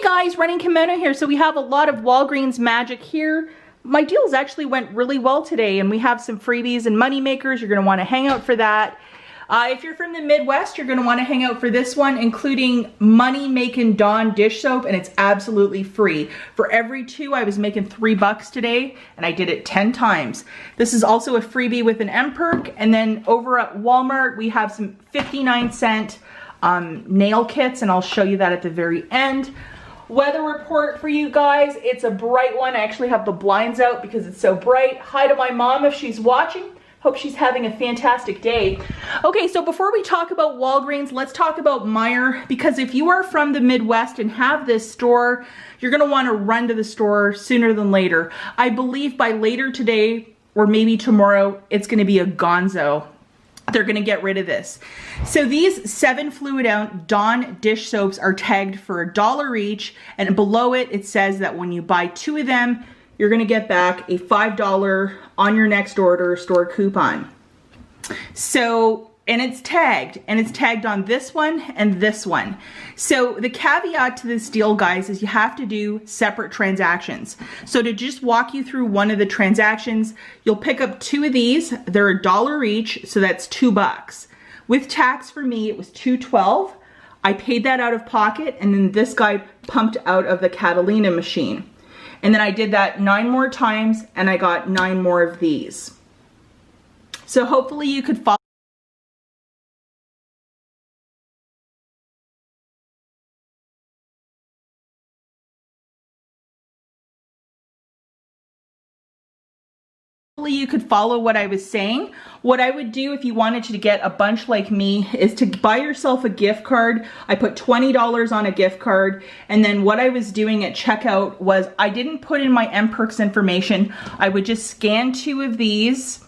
guys, Running Kimono here. So we have a lot of Walgreens magic here. My deals actually went really well today, and we have some freebies and money makers. You're going to want to hang out for that. If you're from the Midwest, you're going to want to hang out for this one, including Money Making Dawn dish soap, and it's absolutely free. For every 2, I was making $3 today, and I did it 10 times. This is also a freebie with an M-Perk, and then over at Walmart, we have some 59-cent nail kits, and I'll show you that at the very end. Weather report for you guys. It's a bright one. I actually have the blinds out because it's so bright. Hi to my mom if she's watching. Hope she's having a fantastic day. Okay, so before we talk about Walgreens, let's talk about Meijer, because if you are from the Midwest and have this store, you're gonna wanna run to the store sooner than later. I believe by later today or maybe tomorrow, it's gonna be a gonzo. They're gonna get rid of this. So these 7 fluid ounce Dawn dish soaps are tagged for $1 each, and below it, it says that when you buy 2 of them, you're gonna get back a $5 on your next order store coupon. So, and it's tagged on this one and this one. So the caveat to this deal, guys, is you have to do separate transactions. So to just walk you through one of the transactions, you'll pick up 2 of these. They're $1 each, so that's $2. With tax for me, it was $2.12. I paid that out of pocket, and then this guy pumped out of the Catalina machine. And then I did that 9 more times, and I got 9 more of these. So hopefully you could follow. You could follow what I was saying. What I would do if you wanted to get a bunch like me is to buy yourself a gift card. I put $20 on a gift card, and then what I was doing at checkout was I didn't put in my M-Perks information. I would just scan 2 of these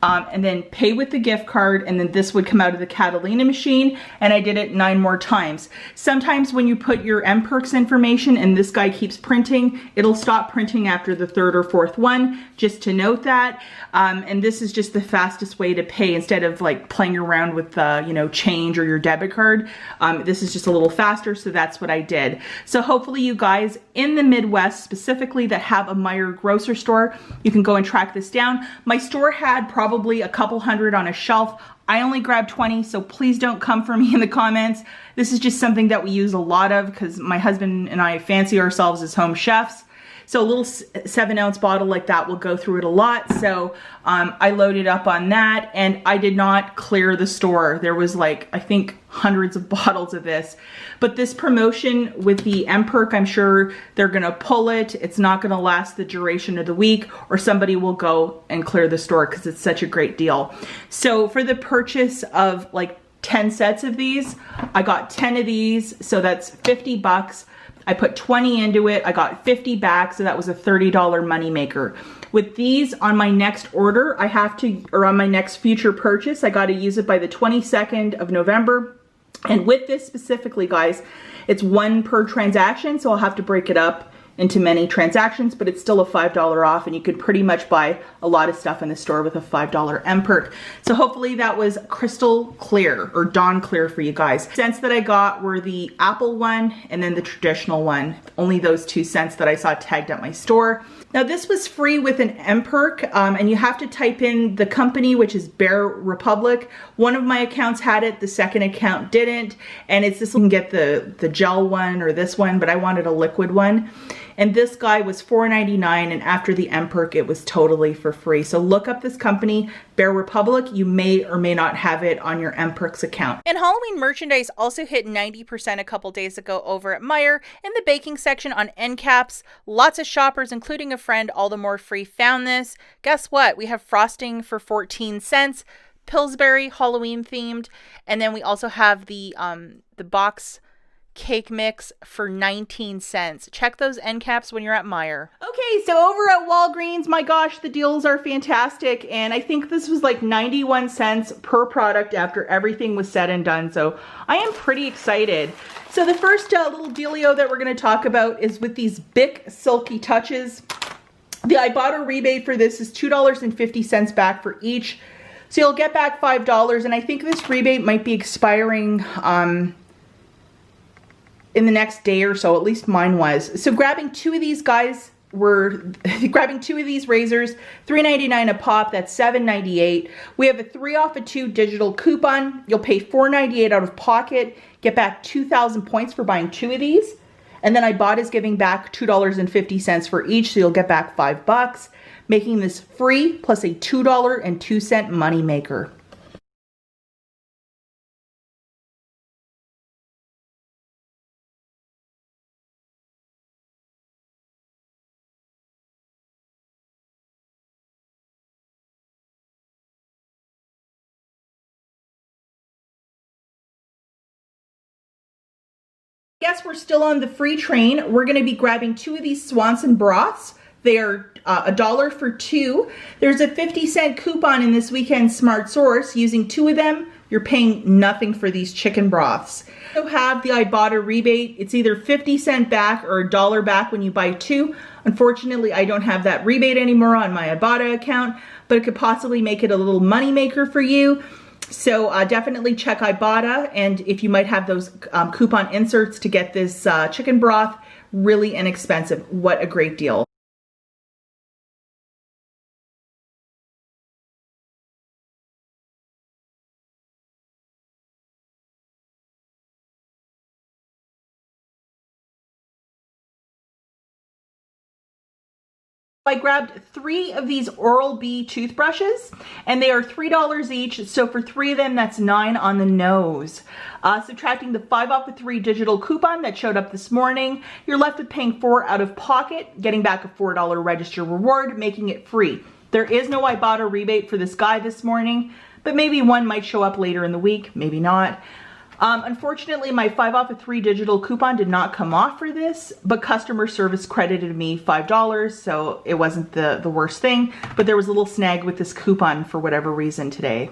and then pay with the gift card, and then this would come out of the Catalina machine, and I did it 9 more times. Sometimes when you put your M-Perks information and this guy keeps printing, it'll stop printing after the 3rd or 4th one, just to note that. And this is just the fastest way to pay instead of like playing around with you know, change or your debit card. This is just a little faster, so that's what I did. So hopefully you guys in the Midwest specifically that have a Meijer grocery store, you can go and track this down. My store had probably a couple hundred on a shelf. I only grabbed 20, so please don't come for me in the comments. This is just something that we use a lot of because my husband and I fancy ourselves as home chefs. So a little 7-ounce bottle like that will go through it a lot. So I loaded up on that, and I did not clear the store. There was like, I think, hundreds of bottles of this. But this promotion with the M-Perk, I'm sure they're gonna pull it. It's not gonna last the duration of the week, or somebody will go and clear the store because it's such a great deal. So for the purchase of like 10 sets of these, I got 10 of these, so that's $50. I put 20 into it, I got 50 back, so that was a $30 money maker. With these on my next order, I have to, or on my next future purchase, I gotta use it by the 22nd of November. And with this specifically, guys, it's 1 per transaction, so I'll have to break it up into many transactions, but it's still a $5 off, and you could pretty much buy a lot of stuff in the store with a $5 M-Perk. So hopefully that was crystal clear, or Dawn clear for you guys. Scents that I got were the apple one and then the traditional one. Only those 2 scents that I saw tagged at my store. Now this was free with an M-Perk, and you have to type in the company, which is Bear Republic. One of my accounts had it, the second account didn't, and it's this, you can get the gel one or this one, but I wanted a liquid one. And this guy was $4.99, and after the M-Perk, it was totally for free. So look up this company, Bear Republic. You may or may not have it on your M-Perks account. And Halloween merchandise also hit 90% a couple days ago over at Meijer in the baking section on end caps. Lots of shoppers, including a friend, all the more free, found this. Guess what? We have frosting for 14 cents, Pillsbury Halloween themed, and then we also have the box cake mix for 19 cents. Check those end caps when you're at Meijer. Okay, so over at Walgreens, my gosh, the deals are fantastic, and I think this was like 91 cents per product after everything was said and done, so I am pretty excited. So the first little dealio that we're going to talk about is with these Bic Silky Touches. The IBOTTA rebate for this is $2.50 back for each, so you'll get back $5, and I think this rebate might be expiring in the next day or so, at least mine was. So grabbing two of these guys, grabbing two of these razors, $3.99 a pop, that's $7.98. We have a 3 off of 2 digital coupon. You'll pay $4.98 out of pocket, get back 2,000 points for buying 2 of these. And then IBOTTA is giving back $2.50 for each, so you'll get back $5, making this free plus a $2.02 money maker. Guess we're still on the free train. We're gonna be grabbing 2 of these Swanson broths. They are $1 for 2. There's a 50-cent coupon in this weekend Smart Source. Using 2 of them, you're paying nothing for these chicken broths. You have the IBOTTA rebate. It's either 50-cent back or $1 back when you buy 2. Unfortunately, I don't have that rebate anymore on my IBOTTA account, but it could possibly make it a little money maker for you. So definitely check IBOTTA, and if you might have those coupon inserts to get this chicken broth, really inexpensive. What a great deal. I grabbed 3 of these Oral-B toothbrushes, and they are $3 each. So for 3 of them, that's $9 on the nose. Subtracting the 5 off of 3 digital coupon that showed up this morning, you're left with paying $4 out of pocket, getting back a $4 register reward, making it free. There is no IBOTTA rebate for this guy this morning, but maybe one might show up later in the week, maybe not. Unfortunately, my 5 off of 3 digital coupon did not come off for this, but customer service credited me $5, so it wasn't the worst thing, but there was a little snag with this coupon for whatever reason today.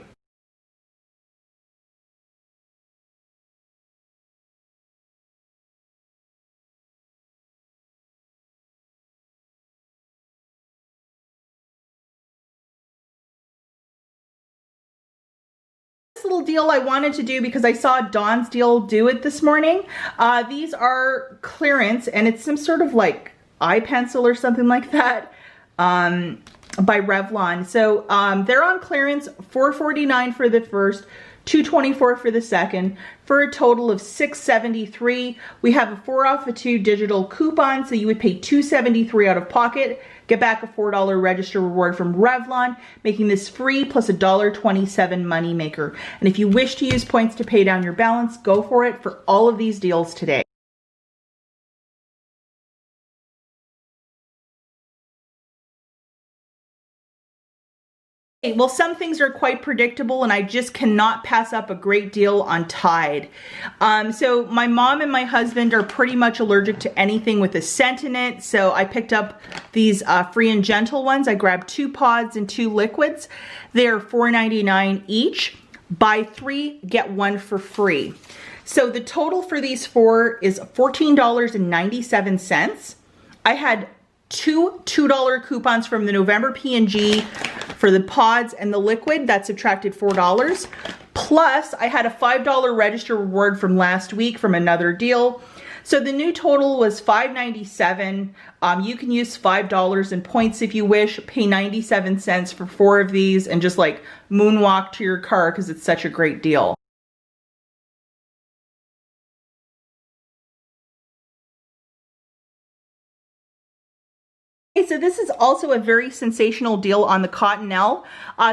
Little deal I wanted to do because I saw Dawn's deal do it this morning. These are clearance, and it's some sort of like eye pencil or something like that by Revlon. So they're on clearance, $4.49 for the first, $2.24 for the second, for a total of $6.73. We have a 4 off of 2 digital coupon, so you would pay $2.73 out of pocket, get back a $4 register reward from Revlon, making this free plus a $1.27 money maker. And if you wish to use points to pay down your balance, go for it for all of these deals today. Well, some things are quite predictable, and I just cannot pass up a great deal on Tide. So my mom and my husband are pretty much allergic to anything with a scent in it, so I picked up these Free and Gentle ones. I grabbed 2 pods and 2 liquids. They're $4.99 each. Buy 3, get 1 for free. So the total for these 4 is $14.97. I had 2 $2 coupons from the November P&G for the pods and the liquid. That subtracted $4. Plus, I had a $5 register reward from last week from another deal. So the new total was $5.97. You can use $5 in points if you wish. Pay 97 cents for 4 of these and just like moonwalk to your car because it's such a great deal. So this is also a very sensational deal on the Cottonelle.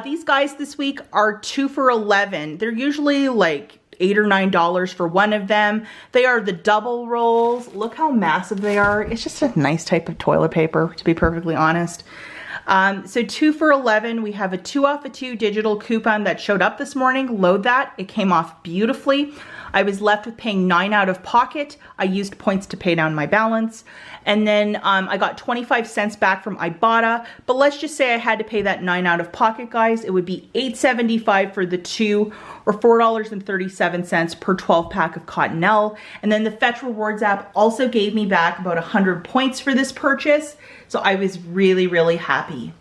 These guys this week are 2 for $11. They're usually like $8 or $9 for one of them. They are the double rolls. Look how massive they are. It's just a nice type of toilet paper, to be perfectly honest. So 2 for $11. We have a 2 off of 2 digital coupon that showed up this morning. Load that. It came off beautifully. I was left with paying 9 out of pocket. I used points to pay down my balance. And then I got 25 cents back from IBOTTA. But let's just say I had to pay that 9 out of pocket, guys. It would be $8.75 for the 2, or $4.37 per 12 pack of Cottonelle. And then the Fetch Rewards app also gave me back about 100 points for this purchase. So I was really, really happy.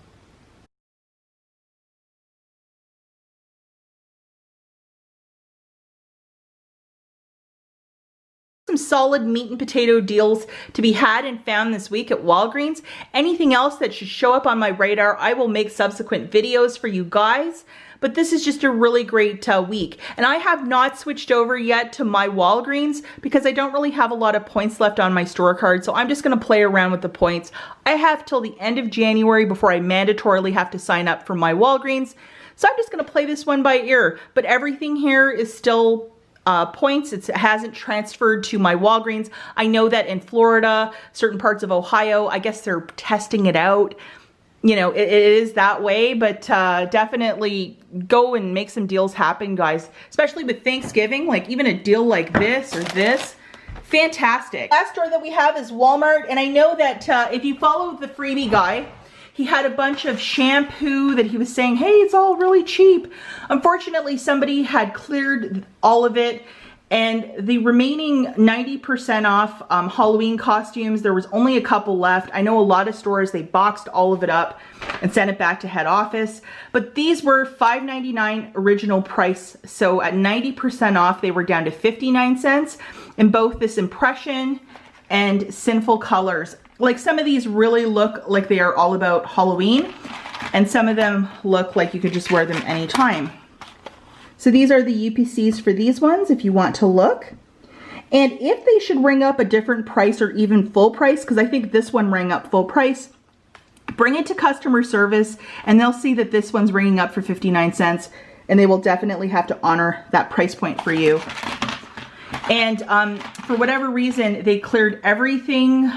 some solid meat and potato deals to be had and found this week at Walgreens. Anything else that should show up on my radar, I will make subsequent videos for you guys. But this is just a really great week. And I have not switched over yet to my Walgreens because I don't really have a lot of points left on my store card. So I'm just gonna play around with the points. I have till the end of January before I mandatorily have to sign up for my Walgreens. So I'm just gonna play this one by ear. But everything here is still points. It hasn't transferred to my Walgreens. I know that in Florida, certain parts of Ohio, I guess they're testing it out. You know, it is that way, but definitely go and make some deals happen, guys. Especially with Thanksgiving, like even a deal like this or this, fantastic. Last store that we have is Walmart, and I know that if you follow the freebie guy, he had a bunch of shampoo that he was saying, hey, it's all really cheap. Unfortunately, somebody had cleared all of it, and the remaining 90% off Halloween costumes, there was only a couple left. I know a lot of stores, they boxed all of it up and sent it back to head office. But these were $5.99 original price. So at 90% off, they were down to 59 cents in both this impression and sinful colors. Like some of these really look like they are all about Halloween, and some of them look like you could just wear them anytime. So these are the UPCs for these ones if you want to look. And if they should ring up a different price or even full price, because I think this one rang up full price, bring it to customer service and they'll see that this one's ringing up for 59 cents, and they will definitely have to honor that price point for you. And for whatever reason, they cleared everything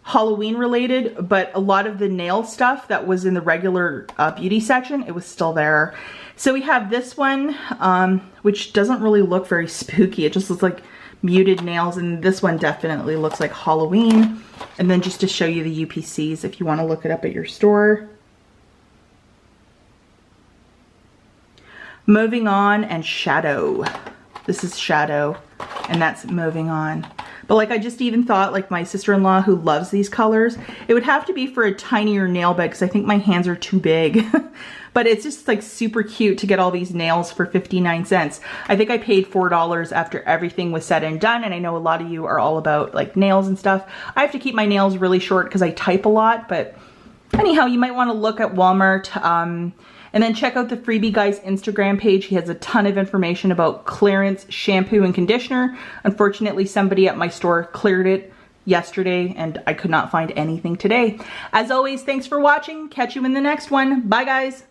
Halloween related, but a lot of the nail stuff that was in the regular beauty section, it was still there. So we have this one, which doesn't really look very spooky. It just looks like muted nails, and this one definitely looks like Halloween. And then just to show you the UPCs, if you want to look it up at your store. Moving On and Shadow. This is Shadow, and that's Moving On. But like I just even thought, like my sister-in-law who loves these colors, it would have to be for a tinier nail bed because I think my hands are too big. But it's just like super cute to get all these nails for 59 cents. I think I paid $4 after everything was said and done, and I know a lot of you are all about like nails and stuff. I have to keep my nails really short because I type a lot, but anyhow, you might want to look at Walmart. And then check out the freebie guy's Instagram page. He has a ton of information about clearance shampoo and conditioner. Unfortunately, somebody at my store cleared it yesterday and I could not find anything today. As always, thanks for watching. Catch you in the next one. Bye, guys.